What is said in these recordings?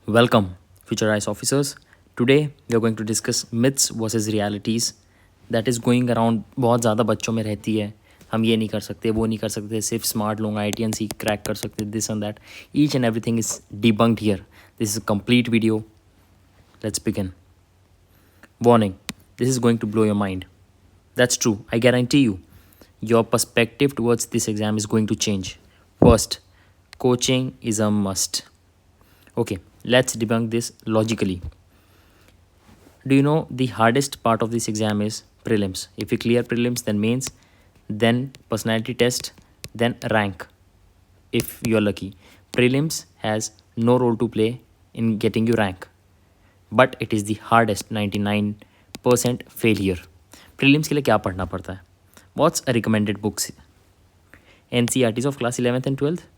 Welcome, Future Eyes officers. Today we are going to discuss myths versus realities that is going around. बहुत ज़्यादा बच्चों में रहती है, हम ये नहीं कर सकते, वो नहीं कर सकते, सिर्फ स्मार्ट लोग IIT क्रैक कर सकते, this and that. Each and everything is debunked here. This is a complete video. Let's begin. Warning, this is going to blow your mind. That's true, I guarantee you. Your perspective towards this exam is going to change. First, coaching is a must. Okay, let's debunk this logically. Do you know the hardest part of this exam is prelims? If you clear prelims, then mains, then personality test, then rank. If you're lucky, prelims has no role to play in getting you rank, but it is the hardest 99% failure. Prelims के लिए क्या पढ़ना पड़ता है? What's a recommended books? NCERTs of class 11th and 12th,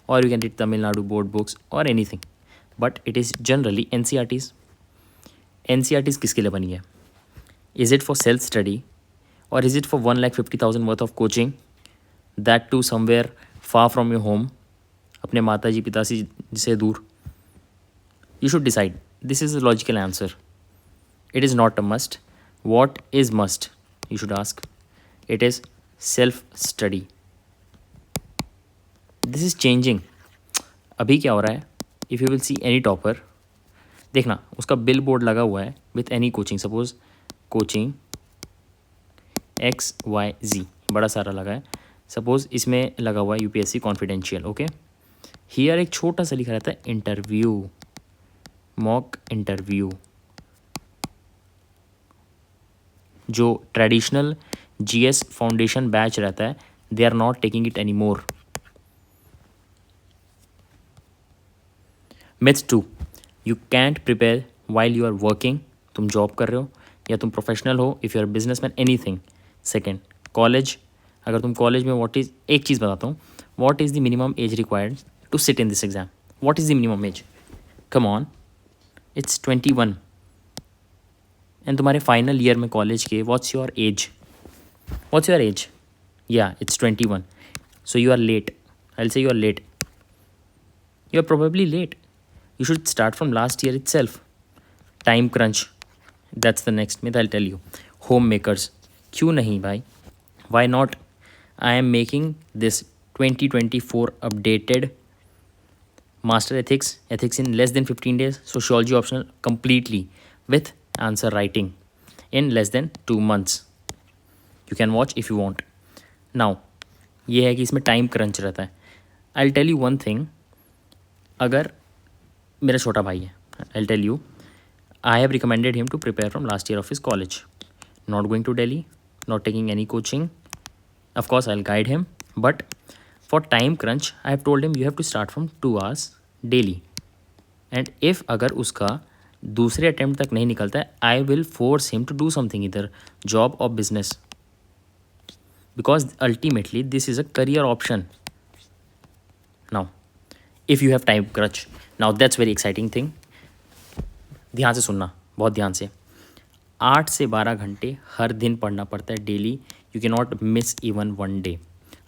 or you can read Tamil Nadu board books or anything, but it is generally NCERTs. NCERTs किसके लिए बनी है? Is it for self study, or is it for 1,50,000 worth of coaching, that too somewhere far from your home, अपने माताजी पिताजी से दूर? You should decide. This is the logical answer. It is not a must. What is must? You should ask. It is self study. This is changing. अभी क्या हो रहा है? If you will see any topper, देखना उसका bill board लगा हुआ है with any coaching. Suppose coaching XYZ बड़ा सारा लगा है. सपोज इसमें लगा हुआ है UPSC कॉन्फिडेंशियल. ओके, हियर एक छोटा सा लिखा रहता है इंटरव्यू, मॉक इंटरव्यू. जो ट्रेडिशनल GS फाउंडेशन बैच रहता है, they are not taking it anymore. Myths 2, you can't prepare while you are working. तुम जॉब कर रहे हो या तुम प्रोफेशनल हो, if you are businessman, anything. Second, college. अगर तुम कॉलेज में, वॉट इज़, एक चीज़ बताता हूँ, what is the minimum age required to sit in this exam? What is the minimum age? Come on, it's 21. And तुम्हारे final year में college के, what's your age? What's your age? या it's 21. So you are late. I will say you are late. You are probably late. You should start from last year itself. Time crunch. That's the next myth I'll tell you. Homemakers. क्यों नहीं भाई? Why not? I am making this 2024 updated Master Ethics in less than 15 days. Sociology optional completely with answer writing in less than 2 months. You can watch if you want. Now, ये है कि इसमें time crunch रहता है. I'll tell you one thing. अगर मेरा छोटा भाई है, I'll tell you, I have recommended him to prepare from last year of his college. Not going to Delhi, not taking any coaching. Of course, I'll guide him, but for time crunch, I have told him you have to start from 2 hours daily. And if अगर उसका दूसरे attempt तक नहीं निकलता है, I will force him to do something, either job or business, because ultimately this is a career option. Now, if you have time crunch, now that's very exciting thing. ध्यान से सुनना, बहुत ध्यान से. 8 से 12 घंटे हर दिन पढ़ना पड़ता है daily. You can not miss even one day.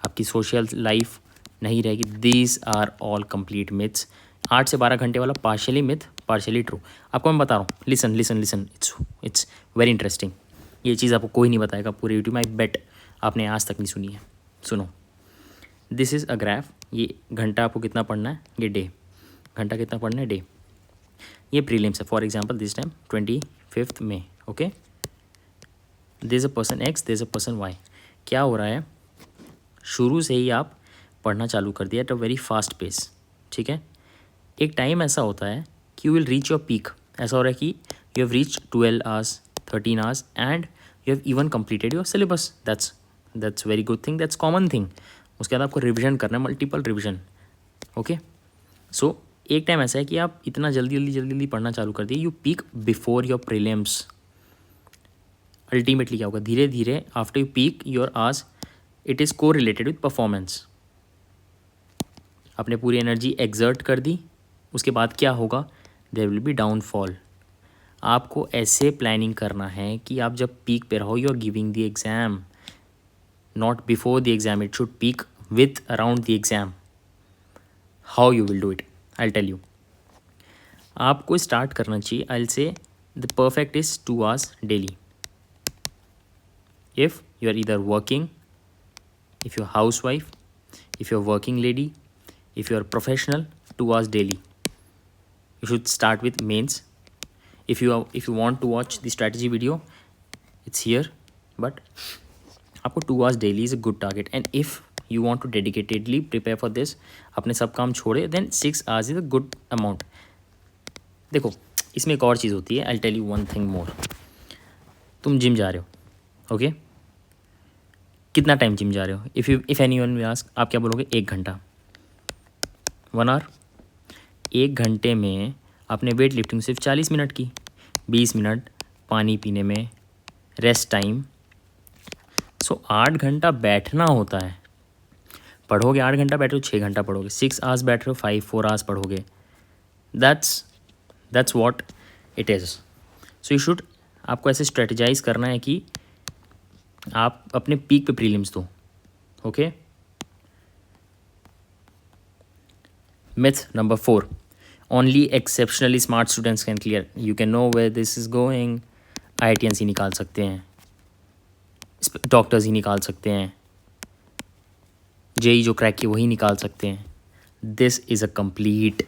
आपकी सोशल लाइफ नहीं रहेगी. These are all complete myths. 8 से 12 घंटे वाला पार्शियली मिथ, पार्शियली ट्रू. आपको मैं बता रहा हूँ, listen listen listen, it's very interesting. ये चीज़ आपको कोई नहीं बताएगा पूरे यूट्यूब में. आई बेट आपने आज तक नहीं सुनी है. सुनो, दिस इज़ अ ग्राफ. ये घंटा आपको कितना पढ़ना है, ये डे. घंटा कितना पढ़ना है, डे. ये प्रीलिम्स है. For example this time 25 May. Okay, there is a person X, there is a person Y. क्या हो रहा है, शुरू से ही आप पढ़ना चालू कर दिया at a very fast pace. ठीक है, एक टाइम ऐसा होता है कि you will reach your peak. ऐसा हो रहा है कि you have reach 12 hours, 13 hours, and you have even completed your syllabus. That's very good thing, that's common thing. उसके बाद आपको रिविजन करना है, मल्टीपल रिविजन. ओके, सो एक टाइम ऐसा है कि आप इतना जल्दी पढ़ना चालू कर दिए, you peak before your prelims. Ultimately क्या होगा, धीरे धीरे after you peak your hours, it is को रिलेटेड विथ परफॉर्मेंस. आपने पूरी एनर्जी एग्जर्ट कर दी, उसके बाद क्या होगा, देयर विल बी डाउनफॉल. आपको ऐसे प्लानिंग करना है कि आप जब पीक पे रहो, you are giving the exam, not before the exam. It should peak with around the exam. How you will do it, I'll tell you. आपको स्टार्ट करना चाहिए, आई विल से the perfect is 2 hours daily. If you are either working, if you're a housewife, if you're a working lady, if you're a professional, 2 hours daily. You should start with mains. If you want to watch the strategy video, it's here. But आपको 2 hours daily is a good target. And if you want to dedicatedly prepare for this, अपने सब काम छोड़े, then 6 hours is a good amount. देखो, इसमें एक और चीज़ होती है. I'll tell you one thing more. तुम जिम जा रहे हो, ओके? कितना टाइम जिम जा रहे हो? इफ़ एनीवन विल आस्क, आप क्या बोलोगे? 1 घंटा, 1 hour. 1 घंटे में आपने वेट लिफ्टिंग सिर्फ 40 मिनट की, 20 मिनट पानी पीने में, रेस्ट टाइम. सो 8 घंटा बैठना होता है. पढ़ोगे 8 घंटा बैठो, 6 घंटा पढ़ोगे. 6 hours बैठ रहे हो, 4 hours पढ़ोगे. That's what it is. So you should, आपको ऐसे स्ट्रेटेजाइज करना है कि आप अपने पीक पे प्रीलिम्स दो. Okay. Myth number 4, only exceptionally smart students can clear. You can know where this is going. IITians ही निकाल सकते हैं, डॉक्टर्स ही निकाल सकते हैं, जेई जो क्रैक की वही निकाल सकते हैं. This is a complete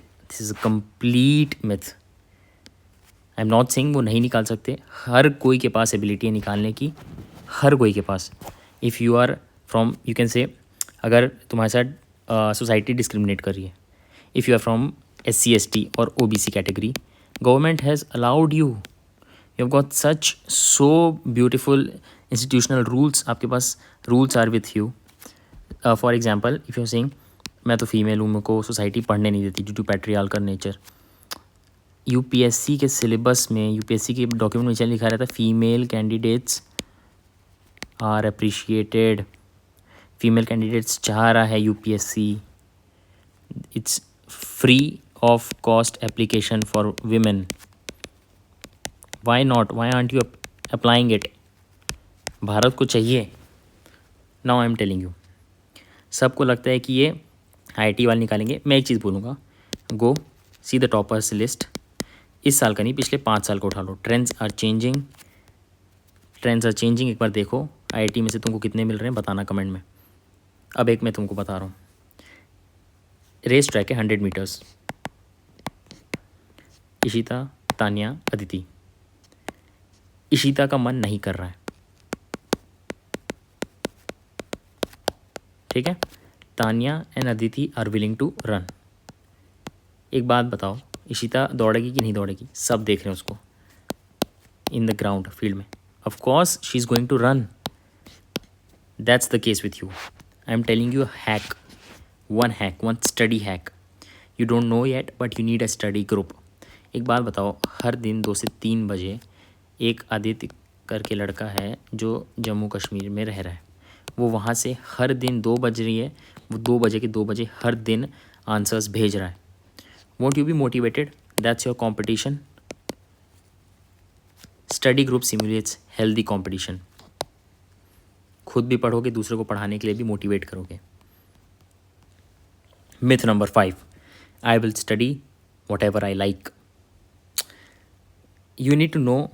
myth. I am not saying वो नहीं निकाल सकते. हर कोई के पास एबिलिटी है निकालने की, हर कोई के पास. If you are from, you can say, अगर तुम्हारे साथ सोसाइटी डिस्क्रिमिनेट कर रही है, if you are from SC/ST और OBC category, government has allowed you. You have got such so beautiful institutional rules. आपके पास rules are with you. For example, if you are saying मैं तो female हूँ, मेरे को सोसाइटी पढ़ने नहीं देती due to patriarchal nature. UPSC के सिलेबस में, UPSC के डॉक्यूमेंट में चल लिखा रहता है female candidates are appreciated. Female candidates चाह रहा है UPSC. It's free of cost application for women. Why not? Why aren't you applying it? Bharat को चाहिए. Now I am telling you, सबको लगता है कि ये IIT वाले निकालेंगे. मैं एक चीज़ बोलूँगा, गो सी द टॉपर्स लिस्ट. इस साल का नहीं, पिछले 5 साल को उठा लो. Trends are changing. एक बार देखो IIT में से तुमको कितने मिल रहे हैं, बताना कमेंट में. अब एक मैं तुमको बता रहा हूँ, रेस ट्रैक है 100 मीटर्स. इशिता, तानिया, अदिति. इशिता का मन नहीं कर रहा है, ठीक है. Tania and Aditi are willing to run. एक बात बताओ, इशिता दौड़ेगी कि नहीं दौड़ेगी? सब देख रहे हैं उसको इन द ग्राउंड, फील्ड में. Of course she is going to run. That's the case with you. I am telling you hack, one study hack. You don't know yet but you need a study group. एक बात बताओ, हर दिन 2 से 3 बजे एक आदित्य करके लड़का है जो जम्मू कश्मीर में रह रहा है, वो वहाँ से हर दिन 2 बज रही है, वो 2 बजे के 2 बजे हर दिन आंसर्स भेज रहा है. Won't you be motivated? That's your competition. Study group simulates healthy competition. खुद भी पढ़ोगे, दूसरों को पढ़ाने के लिए भी मोटिवेट करोगे. Myth number 5, I will study whatever I like. You need to know,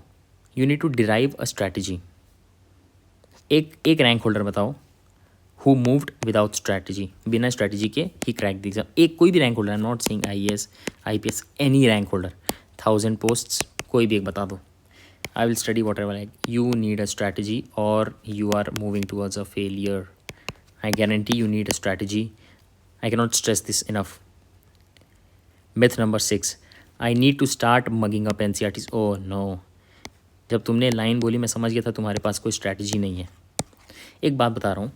you need to derive a strategy. एक रैंक होल्डर बताओ हु मूव्ड विदाउट स्ट्रैटेजी, बिना स्ट्रैटेजी के ही क्रैक द एग्जाम. एक कोई भी rank holder, I am not saying IAS, IPS, any rank holder, 1000 posts, कोई भी एक बता दो. I will study whatever I like. You need a strategy or you are moving towards a failure. I guarantee you need a strategy. I cannot stress this enough. Myth number 6. I need to start mugging up NCERTs. Oh no. जब तुमने line बोली मैं समझ गया था तुम्हारे पास कोई strategy नहीं है. एक बात बता रहा हूँ,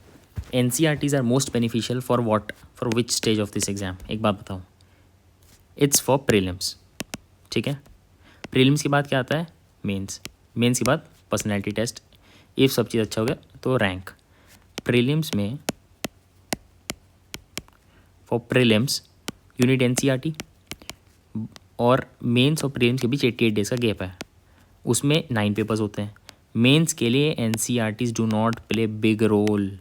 NCERTs are most beneficial for what? For which stage of this exam? एक बात बताओ. It's for prelims. ठीक है. प्रीलिम्स के बाद क्या आता है? मेंस के बाद पर्सनैलिटी टेस्ट. इफ सब चीज़ अच्छा हो गया तो रैंक. प्रीलिम्स में, for prelims you need NCERT, और मेंस और प्रीलिम्स के बीच 88 डेज़ का गैप है. उसमें 9 पेपर्स होते हैं. मेंस के लिए NCERTs do not play big role,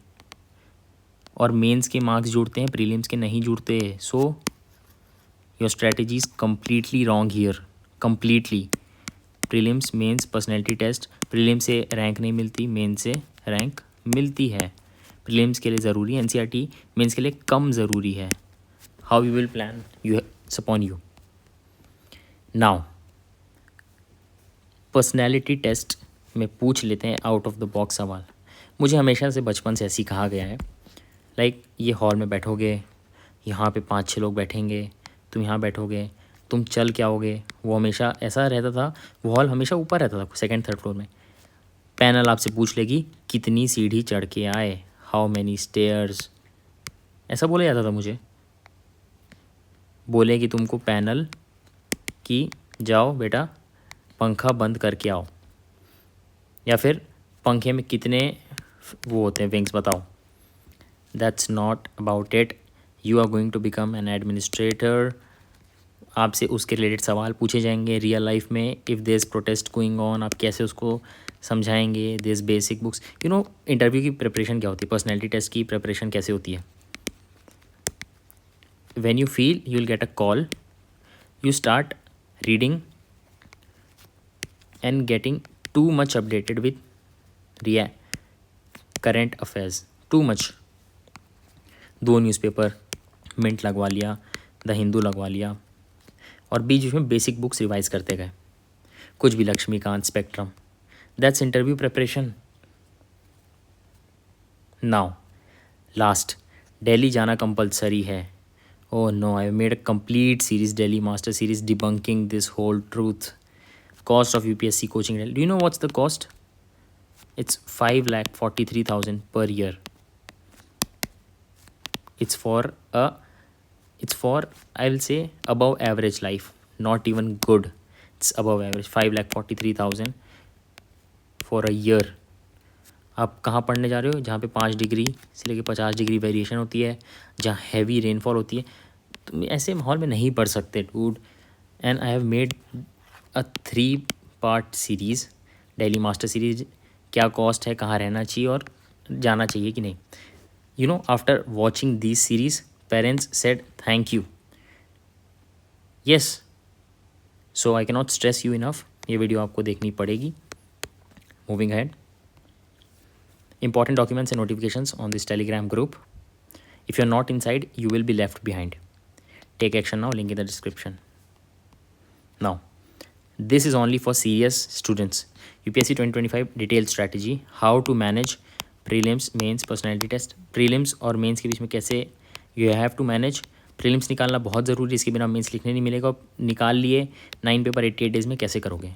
और मेंस के मार्क्स जुड़ते हैं, प्रीलिम्स के नहीं जुड़ते. So your strategy is completely wrong here, completely. Prelims, mains, personality test. Prelims से रैंक नहीं मिलती, मेंस से रैंक मिलती है. प्रीलिम्स के लिए ज़रूरी है एनसीईआरटी, मेंस के लिए कम ज़रूरी है. How you will plan you upon you. Now personality test में पूछ लेते हैं आउट ऑफ द बॉक्स सवाल. मुझे हमेशा से बचपन से ऐसी कहा गया है, लाइक ये हॉल में बैठोगे, यहाँ पे 5-6 लोग बैठेंगे, तुम यहाँ बैठोगे, तुम चल के आओगे. वो हमेशा ऐसा रहता था, वो हॉल हमेशा ऊपर रहता था, 2nd-3rd फ्लोर में. पैनल आपसे पूछ लेगी कितनी सीढ़ी चढ़ के आए, हाउ मैनी स्टेयर्स, ऐसा बोला जाता था मुझे. बोले कि तुमको पैनल कि जाओ बेटा पंखा बंद करके आओ, या फिर पंखे में कितने वो होते हैं विंग्स बताओ. That's not about it. You are going to become an administrator. आपसे उसके रिलेटेड सवाल पूछे जाएंगे रियल लाइफ में. If there is protest going on, आप कैसे उसको समझाएंगे. There is basic books. You know interview की प्रिपरेशन क्या होती है, पर्सनैलिटी टेस्ट की प्रिपरेशन कैसे होती है. When you feel you will get a call, you start reading and getting too much updated with रिया current affairs. Too much. 2 newspaper, Mint लगवा लिया, द हिंदू लगवा लिया, और बीच में बेसिक बुक्स रिवाइज करते गए. कुछ भी Laxmikanth, Spectrum. That's interview preparation. Now last, Delhi जाना कंपलसरी है. Oh no, I made a complete series, Delhi master series, debunking this whole truth. Cost of UPSC coaching. Do you know what's the cost? It's 5,43,000 per year. It's for I will say above average life, not even good. It's above average. 5,43,000 for a year. आप कहाँ पढ़ने जा रहे हो? जहाँ पे 5 degree से लेके 50 डिग्री वेरिएशन होती है, जहाँ हैवी रेनफॉल होती है. तुम ऐसे माहौल में नहीं पढ़ सकते dude. And I have made a 3-part series, Delhi master series. क्या कॉस्ट है, कहाँ रहना चाहिए और जाना चाहिए कि नहीं. You know after watching this series parents said thank you. Yes, so I can not stress you enough. ये वीडियो आपको देखनी पड़ेगी. Moving ahead, important documents and notifications on this Telegram group. If you are not inside you will be left behind. Take action now, link in the description. Now this is only for serious students. UPSC 2025 detailed strategy, how to manage prelims, mains, personality test. prelims और mains के बीच में कैसे you have to manage. prelims निकालना बहुत ज़रूरी है, इसके बिना mains लिखने नहीं मिलेगा. निकाल लिए 9 पेपर 88 डेज़ में, कैसे करोगे.